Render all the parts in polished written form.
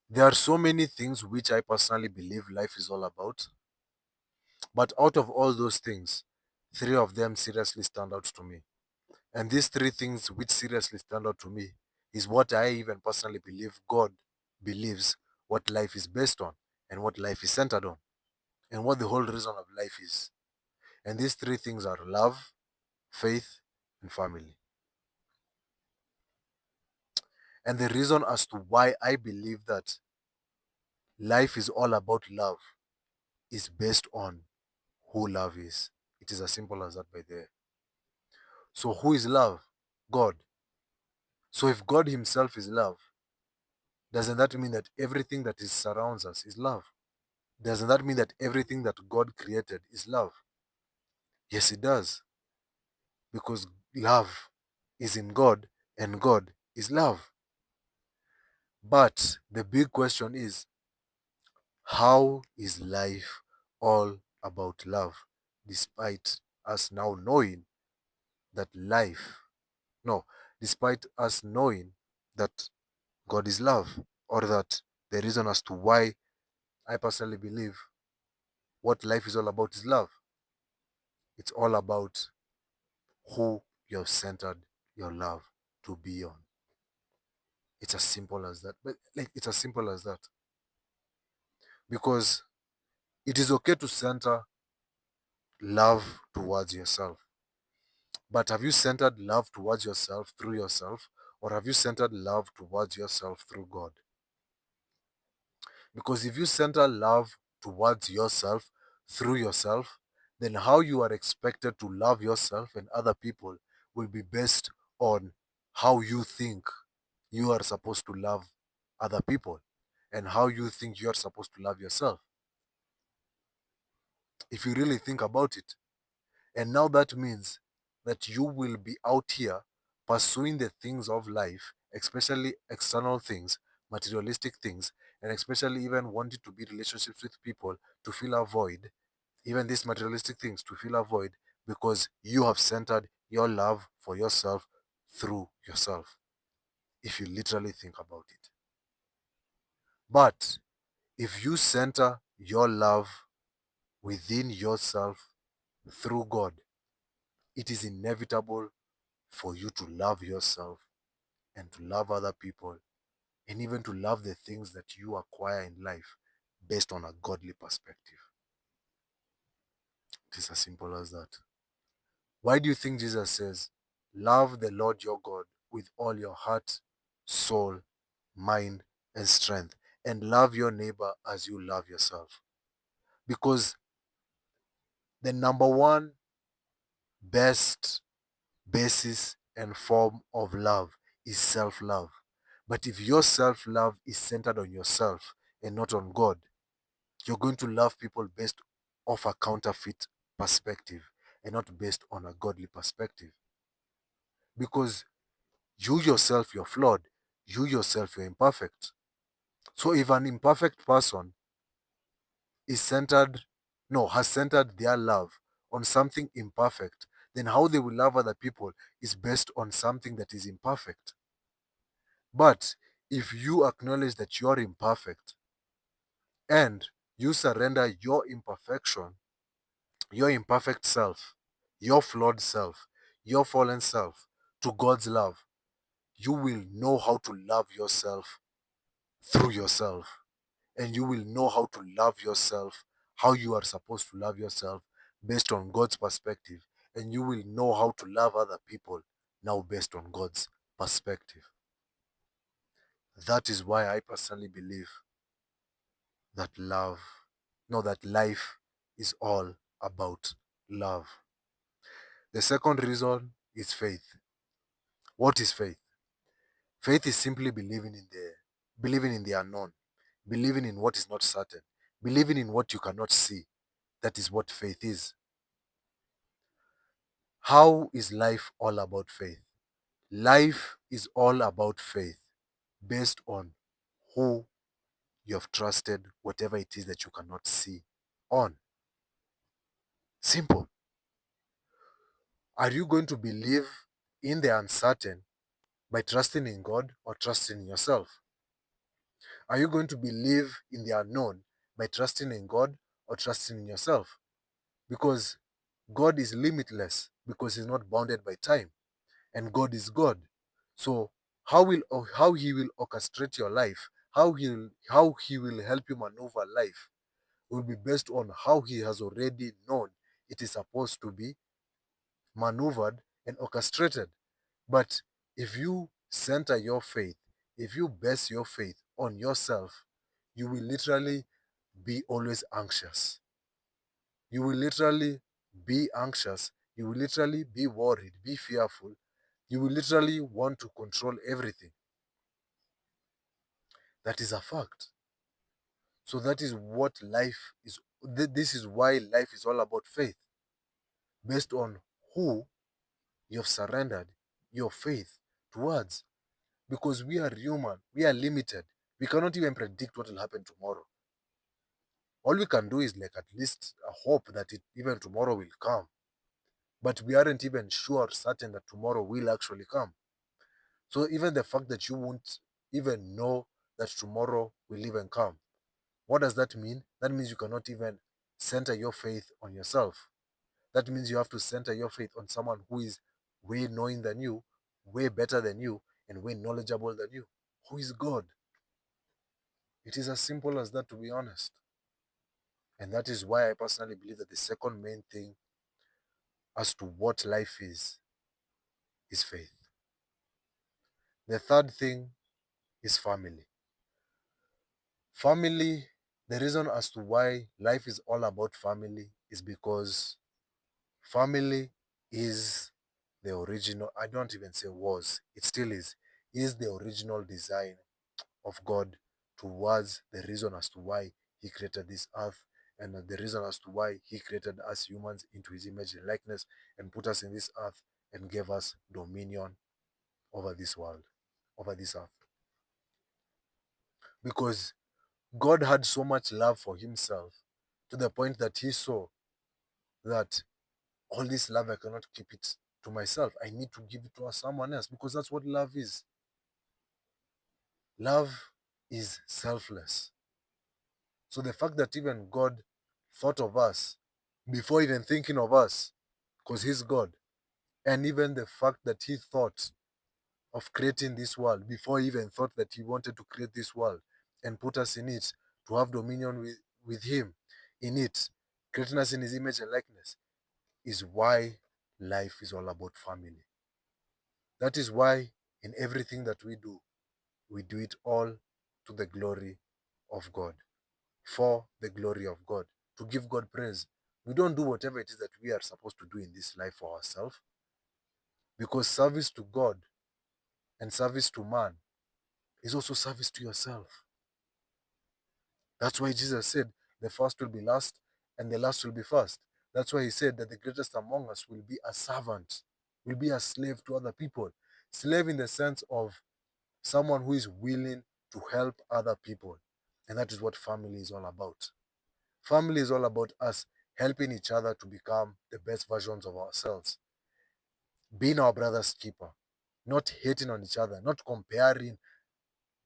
There are so many things which I personally believe life is all about, but out of all those things, three of them seriously stand out to me. And these three things which seriously stand out to me is what I even personally believe God believes what life is based on and what life is centered on and what the whole reason of life is. And these three things are love, faith, and family. And the reason as to why I believe that life is all about love is based on who love is. It is as simple as that by there. So who is love? God. So if God himself is love, doesn't that mean that everything that is surrounds us is love? Doesn't that mean that everything that God created is love? Yes, it does. Because love is in God and God is love. But the big question is, how is life all about love? Despite us now knowing that life, no, despite us knowing that God is love, or that the reason as to why I personally believe what life is all about is love. It's all about who you have centered your love to be on. It's as simple as that. But like it's as simple as that. Because it is okay to center love towards yourself. But have you centered love towards yourself through yourself? Or have you centered love towards yourself through God? Because if you center love towards yourself through yourself, then how you are expected to love yourself and other people will be based on how you think you are supposed to love other people and how you think you are supposed to love yourself. If you really think about it. And now that means that you will be out here pursuing the things of life, especially external things, materialistic things, and especially even wanting to be relationships with people to fill a void, even these materialistic things to fill a void because you have centered your love for yourself through yourself, if you literally think about it. But if you center your love within yourself through God, it is inevitable for you to love yourself and to love other people and even to love the things that you acquire in life based on a godly perspective. It is as simple as that. Why do you think Jesus says, love the Lord your God with all your heart, soul, mind, and strength, and love your neighbor as you love yourself? Because the number one best basis and form of love is self love. But if your self love is centered on yourself and not on God, you're going to love people based off a counterfeit perspective and not based on a godly perspective. Because you yourself, you're flawed. You yourself, you're imperfect. So if an imperfect person is centered, no, has centered their love on something imperfect, then how they will love other people is based on something that is imperfect. But if you acknowledge that you're imperfect and you surrender your imperfect self, your flawed self, your fallen self to God's love, you will know how to love yourself through yourself. And you will know how to love yourself, how you are supposed to love yourself based on God's perspective. And you will know how to love other people now based on God's perspective. That is why I personally believe that love, no, that life is all about love. The second reason is faith. What is faith? Faith is simply believing in the unknown, believing in what is not certain, believing in what you cannot see. That is what faith is. How is life all about faith? Life is all about faith based on who you have trusted, whatever it is that you cannot see on. Simple. Are you going to believe in the uncertain by trusting in God or trusting in yourself? Are you going to believe in the unknown by trusting in God or trusting in yourself? Because God is limitless because he's not bounded by time, and God is God. So how he will orchestrate your life, how he will help you maneuver life will be based on how he has already known it is supposed to be maneuvered and orchestrated. But if you center your faith, if you base your faith on yourself, you will literally be always anxious. You will literally be anxious. You will literally be worried, be fearful. You will literally want to control everything. That is a fact. So that is what life is. This is why life is all about faith, based on who you've surrendered your faith towards. Because we are human, we are limited. We cannot even predict what will happen tomorrow. All we can do is like at least a hope that even tomorrow will come. But we aren't even sure, certain that tomorrow will actually come. So even the fact that you won't even know that tomorrow will even come, what does that mean? That means you cannot even center your faith on yourself. That means you have to center your faith on someone who is way knowing than you, way better than you, and way knowledgeable than you, who is God. It is as simple as that, to be honest. And that is why I personally believe that the second main thing as to what life is faith. The third thing is family. Family, the reason as to why life is all about family is because family is the original, I don't even say was, it still is the original design of God towards the reason as to why he created this earth, and the reason as to why he created us humans into his image and likeness and put us in this earth and gave us dominion over this world, over this earth. Because God had so much love for himself to the point that he saw that all this love, I cannot keep it to myself. I need to give it to someone else, because that's what love is. Love is selfless. So the fact that even God thought of us before even thinking of us, because he's God, and even the fact that he thought of creating this world before he even thought that he wanted to create this world and put us in it to have dominion with him in it, creating us in his image and likeness, is why life is all about family. That is why in everything that we do it all to the glory of God, for the glory of God, to give God praise. We don't do whatever it is that we are supposed to do in this life for ourselves, because service to God and service to man is also service to yourself. That's why Jesus said the first will be last and the last will be first. That's why he said that the greatest among us will be a servant, will be a slave to other people. Slave in the sense of someone who is willing to help other people. And that is what family is all about. Family is all about us helping each other to become the best versions of ourselves, being our brother's keeper, not hating on each other, not comparing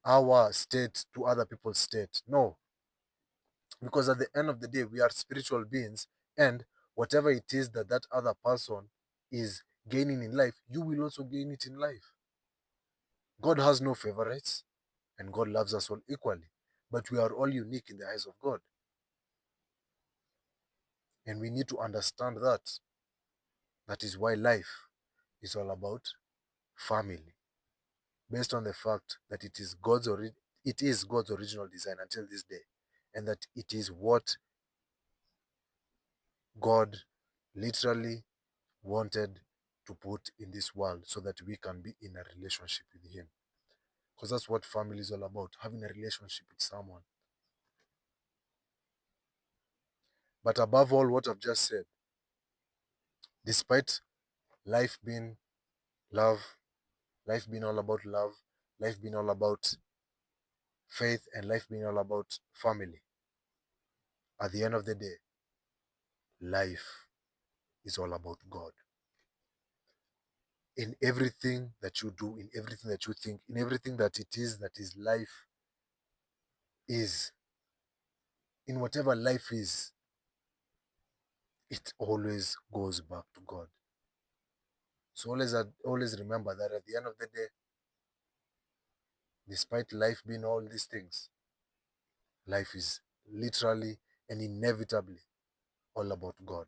our state to other people's state. No, because at the end of the day, we are spiritual beings, and whatever it is that that other person is gaining in life, you will also gain it in life. God has no favorites, and God loves us all equally, but we are all unique in the eyes of God, and we need to understand that. That is why life is all about family, based on the fact that it is God's original design until this day, and that it is what God literally wanted to put in this world so that we can be in a relationship with him. Because that's what family is all about, having a relationship with someone. But above all, what I've just said, despite life being love, life being all about love, life being all about faith, and life being all about family, at the end of the day, life is all about God. In everything that you do, in everything that you think, in everything that it is that is life, is, in whatever life is, it always goes back to God. So always remember that at the end of the day, despite life being all these things, life is literally and inevitably all about God.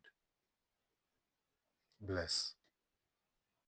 Bless.